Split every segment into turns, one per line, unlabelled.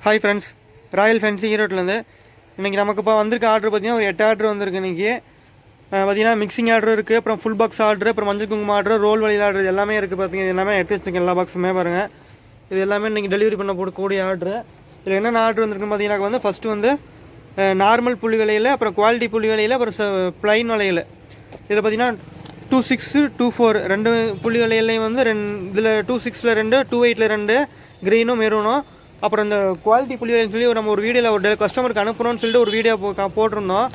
Hi friends, Royal fancy ஈரோட்லேருந்து இன்றைக்கி நமக்கு இப்போ வந்திருக்க ஆர்டர் பார்த்திங்கன்னா ஒரு 8 ஆர்டர் வந்திருக்கு. இன்றைக்கி பார்த்திங்கன்னா மிக்சிங் ஆர்டர் இருக்குது, அப்புறம் ஃபுல் பாக்ஸ் ஆர்டர், அப்புறம் மஞ்சள் குங்குமம் ஆர்டர், ரோல் வழியில் ஆர்டர் எல்லாமே இருக்குது. பார்த்திங்க இது எல்லாமே எடுத்து வச்சுருக்கேன், எல்லா பாக்ஸுமே பாருங்கள். இது எல்லாமே இன்றைக்கி டெலிவரி பண்ண போடக்கூடிய ஆர்டர். இதில் என்னென்ன ஆர்டர் வந்துருக்குன்னு பார்த்தீங்கன்னா வந்து ஃபஸ்ட்டு வந்து நார்மல் புள்ளி விலையில், அப்புறம் குவாலிட்டி புள்ளி விலையில், அப்புறம் ப்ளைன் விலையில். இதில் பார்த்திங்கன்னா 26, 24 ரெண்டு புள்ளி விலையிலையும் வந்து இதில் 26ல் 2, 28ல் 2 க்ரீனும் மெரூனும். அப்புறம் இந்த குவாலிட்டி புள்ளிகள்னு சொல்லி நம்ம ஒரு வீடியோவில் ஒரு கஸ்டமருக்கு அனுப்புகிறோன்னு சொல்லிட்டு ஒரு வீடியோ போட்டிருந்தோம்.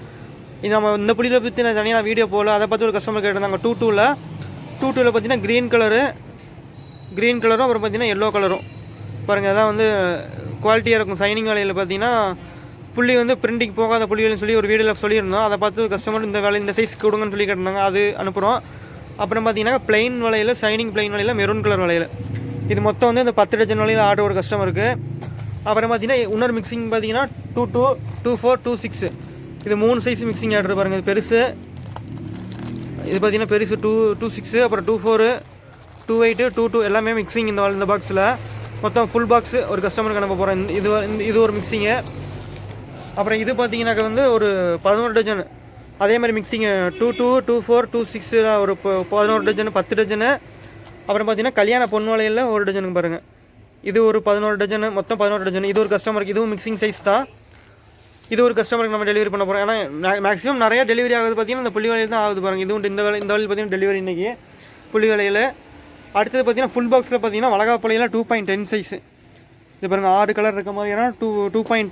இது நம்ம இந்த புள்ளியில் பற்றி நான் தனியாக வீடியோ போகல, அதை பார்த்து ஒரு கஸ்டமர் கேட்டிருந்தாங்க. 22ல் பார்த்தீங்கன்னா க்ரீன் கலரும் அப்புறம் பார்த்தீங்கன்னா எல்லோ கலரும் பாருங்கள். அதெல்லாம் வந்து குவாலிட்டியாக இருக்கும். சைனிங் வேலையில் பார்த்தீங்கன்னா புள்ளி வந்து பிரிண்டிங் போகாத புள்ளிகள்னு சொல்லி ஒரு வீடியோவில் சொல்லியிருந்தோம். அதை பார்த்து கஸ்டமர் இந்த சைஸ் கொடுங்கன்னு சொல்லி கேட்டிருந்தாங்க, அது அனுப்புகிறோம். அப்புறம் பார்த்தீங்கன்னா ப்ளைன் வலையில், சைனிங் ப்ளைன் வலையில், மெரூன் கலர் வலையில். இது மொத்தம் வந்து இந்த 10 டஜன் வலையில் ஆர்டர் ஒரு கஸ்டமருக்கு. அப்புறம் பார்த்தீங்கன்னா இன்னொரு மிக்சிங் பார்த்தீங்கன்னா 22, 24, 26 இது 3 சைஸ் மிக்சிங் ஆர்டர் பாருங்கள். இது பெருசு, இது பார்த்தீங்கன்னா பெருசு 26, அப்புறம் 24, 28, 22 எல்லாமே மிக்சிங் இந்த பாக்ஸில். மொத்தம் ஃபுல் பாக்ஸு ஒரு கஸ்டமருக்கு அனுப்ப போகிறேன். இது ஒரு மிக்சிங்கு. அப்புறம் இது பார்த்தீங்கன்னாக்க வந்து ஒரு 11 டஜன் அதே மாதிரி மிக்சிங்கு 22, 24, 26 ஒரு 11 டஜன், 10 டஜனு. அப்புறம் பார்த்தீங்கன்னா கல்யாண பொன் வலையில் ஒரு டஜனுக்கு பாருங்கள். இது ஒரு 11 டஜனு, மொத்தம் 11 டஜன். இது ஒரு கஸ்டமருக்கு, இதுவும் மிக்சிங் சைஸ் தான். இது ஒரு கஸ்டமருக்கு நம்ம டெலிவரி பண்ண போகிறோம். ஏன்னா மேக்ஸிமம் நிறைய டெலிவரி ஆகுது பார்த்தீங்கன்னா இந்த புள்ளி வலையில் தான் ஆகுது பாருங்கள். இதுவும் இந்த வலையில் பார்த்தீங்கன்னா டெலிவரி இன்றைக்கி புள்ளி வலையில். அடுத்தது பார்த்தீங்கன்னா ஃபுல் பாக்ஸில் பார்த்தீங்கன்னா வளகாப்பள்ளியில் 2.10 சைஸு. இது பாருங்கள் 6 கலர் இருக்க மாதிரி. ஏன்னா 2.10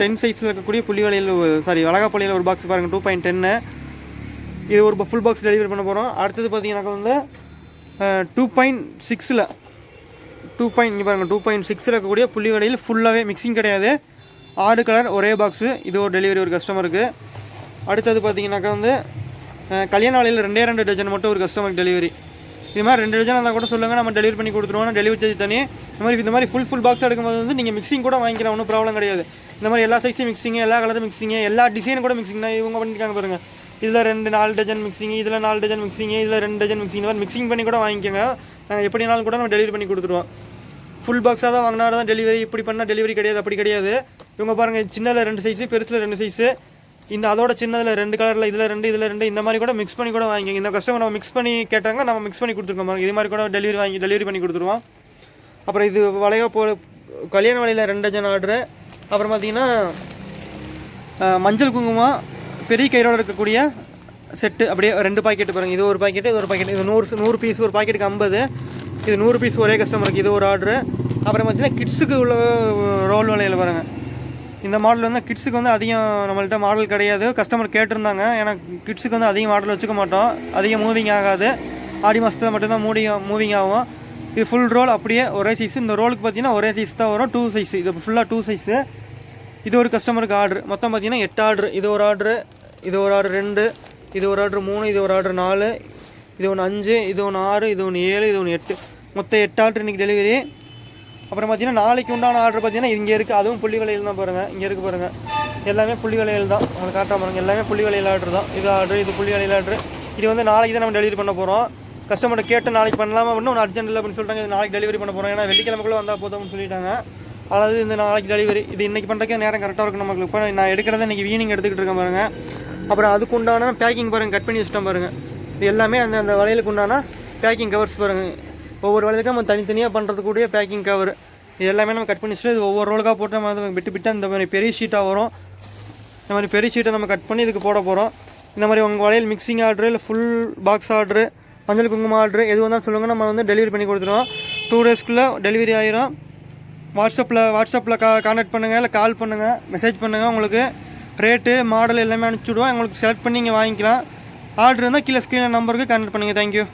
10 சைஸில் இருக்கக்கூடிய புள்ளி வலையில், வளகாப்பள்ளியில் ஒரு பாக்ஸ் பாருங்கள் 2.10. இது ஒரு ஃபுல் பாக்ஸ் டெலிவரி பண்ண போகிறோம். அடுத்தது பார்த்தீங்கன்னாக்கா வந்து 2.6ல் இங்கே பாருங்கள் 2.6ல் இருக்கக்கூடிய புள்ளி வலையில் ஃபுல்லாகவே மிக்சிங் கிடையாது, 6 கலர் ஒரே பாக்ஸு. இது ஒரு டெலிவரி ஒரு கஸ்டமருக்கு. அடுத்தது பார்த்தீங்கன்னாக்கா வந்து கல்யாண வலையில் 2 டஜன் மட்டும் ஒரு கஸ்டமருக்கு டெலிவரி. இது மாதிரி 2 டஜன் இருந்தால் கூட சொல்லுங்கள், நம்ம டெலிவரி பண்ணி கொடுத்துருவோம். டெலிவரி சார்ஜ் தனி. இந்த மாதிரி ஃபுல் பாக்ஸ் எடுக்கும்போது வந்து நீங்கள் மிக்சிங் கூட வாங்கிக்கலாம், ஒன்றும் ப்ராப்ளம் கிடையாது. இந்த மாதிரி எல்லா சைஸும் மிக்சிங்கு, எல்லா கலரும் மிக்சிங்கு, எல்லா டிசைனும் கூட மிக்சிங் தான் இவங்க பண்ணியிருக்காங்க பாருங்கள். இதில் 4 டஜன் மிக்சிங்கு, இதில் 4 டஜன் மிக்சிங்கு, இதில் 2 டஜன் மிக்சிங். இந்த மாதிரி மிக்சிங் பண்ணி கூட வாங்கிக்கோங்க. நாங்கள் எப்படினாலும் கூட நம்ம டெலிவரி பண்ணி கொடுத்துருவோம். ஃபுல் பாக்ஸாக தான் வாங்கினா தான் டெலிவரி. இப்படி பண்ணால் டெலிவரி கிடையாது, அப்படி கிடையாது. இவங்க பாருங்கள் சின்னதில் 2 சைஸு, பெருசில் 2 சைஸு, இந்த அதோட சின்னதில் 2 கலரில், இதில் 2 இந்த மாதிரி கூட மிக்ஸ் பண்ணி கூட வாங்கிக்கோங்க. இந்த கஸ்டமர் நம்ம மிக்ஸ் பண்ணி கேட்டாங்க, நம்ம மிக்ஸ் பண்ணி கொடுத்துருக்கோம். இது மாதிரி கூட டெலிவரி பண்ணி கொடுத்துருவோம். அப்புறம் இது கல்யாண வலையில் 2 டஜன் ஆர்டரு. அப்புறம் பார்த்தீங்கன்னா மஞ்சள் குங்குமம் பெரிய கயிறோடு இருக்கக்கூடிய செட்டு அப்படியே 2 பாக்கெட்டு பாருங்கள். இது ஒரு பாக்கெட்டு, இது ஒரு பாக்கெட்டு. இது 100 பீஸ், ஒரு பாக்கெட்டுக்கு 50. இது 100 பீஸ் ஒரே கஸ்டமருக்கு. இது ஒரு ஆர்டரு. அப்புறம் பார்த்தீங்கன்னா கிட்ஸுக்கு உள்ள ரோல் வலையில் பாருங்கள். இந்த மாடல் வந்து கிட்ஸுக்கு வந்து அதிகம் நம்மள்கிட்ட மாடல் கிடையாது, கஸ்டமர் கேட்டிருந்தாங்க. ஏன்னா கிட்ஸுக்கு வந்து அதிகம் மாடல் வச்சுக்க மாட்டோம், அதிகம் மூவிங் ஆகாது. ஆடி மாதத்தில் மட்டும்தான் மூவிங் ஆகும். இது ஃபுல் ரோல் அப்படியே ஒரே சைஸு. இந்த ரோலுக்கு பார்த்தீங்கன்னா ஒரே சைஸ் தான் வரும், 2 சைஸு. இது ஃபுல்லாக 2 சைஸு. இது ஒரு கஸ்டமருக்கு ஆர்டர். மொத்தம் பார்த்தீங்கன்னா 8 ஆர்டர். இது ஒரு ஆர்டரு, இது ஒரு ஆர்டர் 2, இது ஒரு ஆர்டர் 3, இது ஒரு ஆர்டர் 4, இது ஒன்று 5, இது ஒன்று 6, இது ஒன்று 7, இது ஒன்று 8. மொத்தம் 8 ஆர்டர் இன்றைக்கி டெலிவரி. அப்புறம் பார்த்தீங்கன்னா நாளைக்கு உண்டான ஆர்டர் பார்த்தீங்கன்னா இங்கே இருக்குது, அதுவும் புள்ளி வலையில் தான் பாருங்கள். இங்கே இருக்குது பாருங்கள், எல்லாமே புள்ளி வலையில் தான். உங்களுக்கு காட்டாம பாருங்கள், எல்லாமே புள்ளி வலையில் ஆர்டர் தான். இது ஆர்டர், இது புள்ளி வலையில் ஆர்டர். இது வந்து நாளைக்கு தான் நம்ம டெலிவரி பண்ண போகிறோம். கஸ்டமர்கிட்ட கேட்டு நாளைக்கு பண்ணலாமா அப்படின்னு ஒன்று அர்ஜென்ட் இல்லை அப்படின்னு சொல்லிட்டாங்க. இது நாளைக்கு டெலிவரி பண்ண போகிறோம். ஏன்னா வெள்ளிக்கிழமைக்குள்ளே வந்தால் போதும்னு சொல்லிட்டாங்க. அதாவது இந்த நாளைக்கு டெலிவரி. இது இன்றைக்கி பண்ணுறதுக்கே நேரம் கரெக்டாக இருக்கும் நமக்கு. இப்போ நான் எடுக்கிறத இன்றைக்கி ஈவினிங் எடுத்துக்கிட்டு இருக்கேன் பாருங்கள். அப்புறம் அதுக்கு உண்டான பேக்கிங் பாருங்கள், கட் பண்ணி வச்சுட்டோம் பாருங்கள். இது எல்லாமே அந்த வலையிலுக்கு உண்டான பேக்கிங் கவர்ஸ் பாருங்கள். ஒவ்வொரு வலையிலுக்கும் நம்ம தனித்தனியாக பண்ணுறதுக்கூடிய பேக்கிங் கவர். இது எல்லாமே நம்ம கட் பண்ணி வச்சுட்டு இது ஒவ்வொரு ரோலுக்காக போட்டு நம்ம விட்டு இந்த மாதிரி பெரிய ஷீட்டாக வரும். இந்த மாதிரி பெரிய ஷீட்டை நம்ம கட் பண்ணி இதுக்கு போட போகிறோம். இந்த மாதிரி உங்கள் வலையில் மிக்சிங் ஆர்டரு, இல்லை ஃபுல் பாக்ஸ் ஆர்டரு, மஞ்சள் குங்குமம் ஆர்டரு எது வந்தாலும் சொல்லுங்கள், நம்ம வந்து டெலிவரி பண்ணி கொடுத்துருவோம். 2 டேஸ்க்குள்ளே டெலிவரி ஆகிரும். வாட்ஸ்அப்பில் கான்டாக்ட் பண்ணுங்கள், இல்லை கால் பண்ணுங்கள், மெசேஜ் பண்ணுங்கள். உங்களுக்கு ரேட்டு, மாடல் எல்லாமே அனுப்பிச்சி விடுவோம். உங்களுக்கு செலக்ட் பண்ணி நீங்கள் வாங்கிக்கலாம். ஆர்டர் இருந்தால் கீழே ஸ்க்ரீனில் நம்பருக்கு கான்டாக்ட் பண்ணுங்கள். தேங்க்யூ.